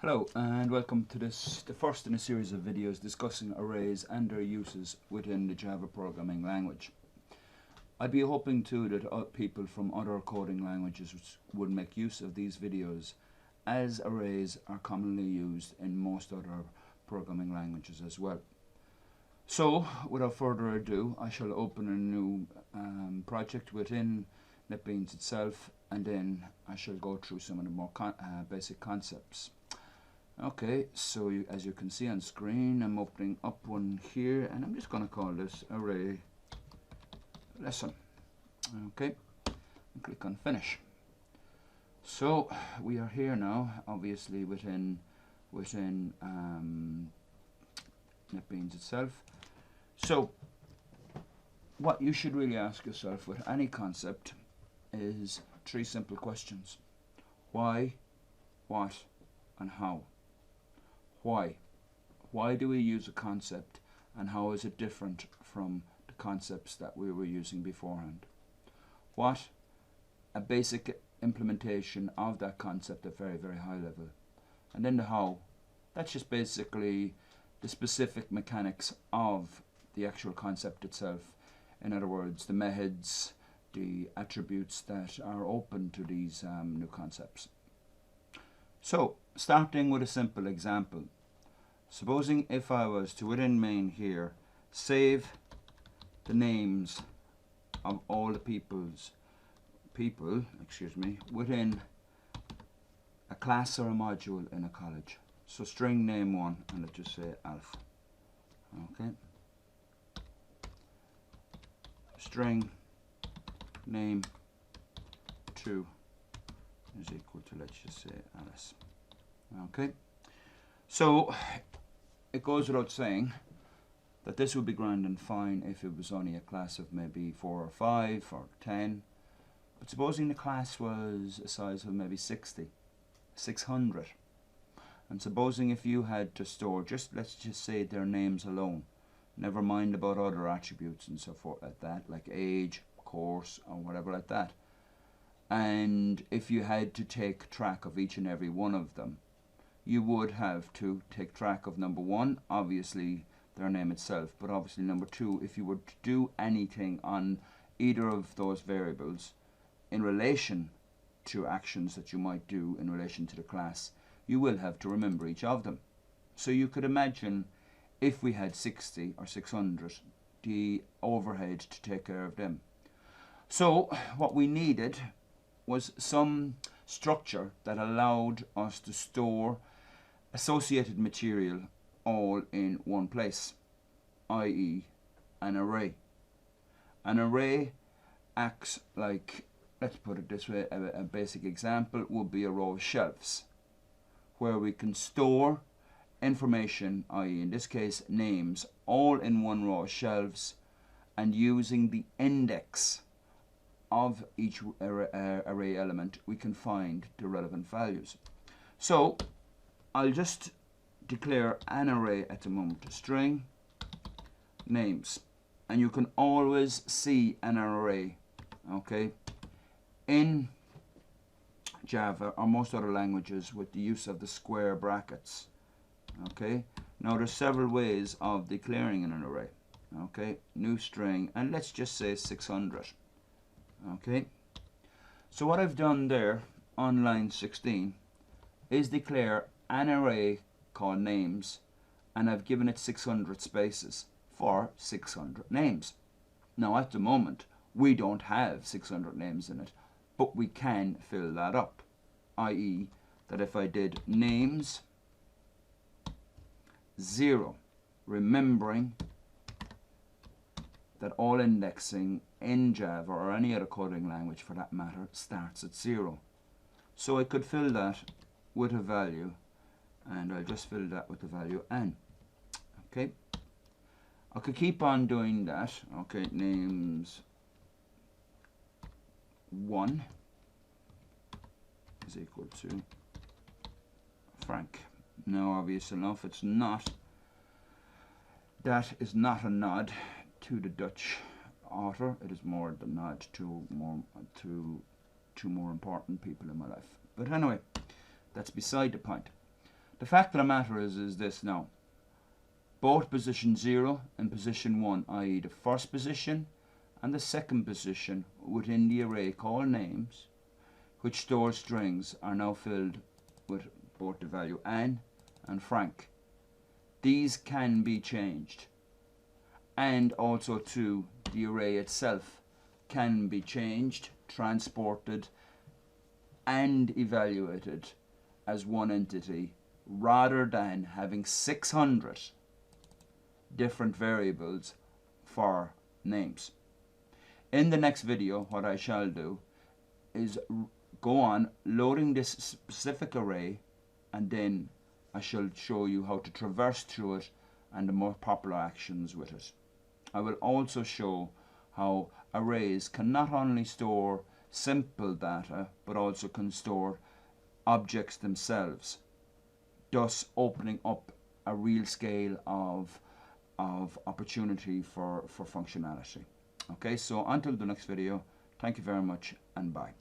Hello and welcome to the first in a series of videos discussing arrays and their uses within the Java programming language. I'd be hoping too that people from other coding languages would make use of these videos, as arrays are commonly used in most other programming languages as well. So without further ado, I shall open a new project within NetBeans itself, and then I shall go through some of the more basic concepts. Okay, so as you can see on screen, I'm opening up one here, and I'm just going to call this array lesson. Okay, and click on finish. So we are here now, obviously within NetBeans itself. So what you should really ask yourself with any concept is three simple questions: why, what, and how. Why? Why do we use a concept, and how is it different from the concepts that we were using beforehand? What? A basic implementation of that concept at very, very high level. And then the how. That's just basically the specific mechanics of the actual concept itself. In other words, the methods, the attributes that are open to these new concepts. So, starting with a simple example. Supposing if I was to, within main here, save the names of all the people, within a class or a module in a college. So string nameOne, and let's just say alpha. Okay. String nameTwo is equal to, let's just say, Alice. Okay. So it goes without saying that this would be grand and fine if it was only a class of maybe 4 or 5 or 10. But supposing the class was a size of maybe 60, 600. And supposing if you had to store let's just say their names alone, never mind about other attributes and so forth like that, like age, course, or whatever like that. And if you had to take track of each and every one of them, you would have to take track of number one, obviously their name itself, but obviously number two, if you were to do anything on either of those variables in relation to actions that you might do in relation to the class, you will have to remember each of them. So you could imagine if we had 60 or 600, the overhead to take care of them. So what we needed was some structure that allowed us to store associated material all in one place, i.e. an array. An array acts like, let's put it this way, a basic example would be a row of shelves where we can store information, i.e. in this case names, all in one row of shelves, and using the index of each array element we can find the relevant values. So I'll just declare an array at the moment, string names, and you can always see an array, okay, in Java or most other languages with the use of the square brackets. Okay, now there's several ways of declaring an array. Okay, new string, and let's just say 600. Okay, so what I've done there on line 16 is declare an array called names, and I've given it 600 spaces for 600 names. Now at the moment we don't have 600 names in it, but we can fill that up, i.e. that if I did names 0, remembering that all indexing in Java or any other coding language for that matter starts at 0. So I could fill that with a value, and I'll just fill that with the value n. Okay, I could keep on doing that. Okay, names 1 is equal to Frank. Now obvious enough, it's not, that is not a nod to the Dutch author, it is more the nod to two more important people in my life. But anyway, that's beside the point. The fact of the matter is this now. Both position 0 and position 1, i.e. the first position and the second position within the array called names, which stores strings, are now filled with both the value Anne and Frank. These can be changed, and also too the array itself can be changed, transported and evaluated as one entity rather than having 600 different variables for names. In the next video, what I shall do is go on loading this specific array, and then I shall show you how to traverse through it and the more popular actions with it. I will also show how arrays can not only store simple data but also can store objects themselves, thus opening up a real scale of opportunity for functionality. Okay, so until the next video, thank you very much and bye.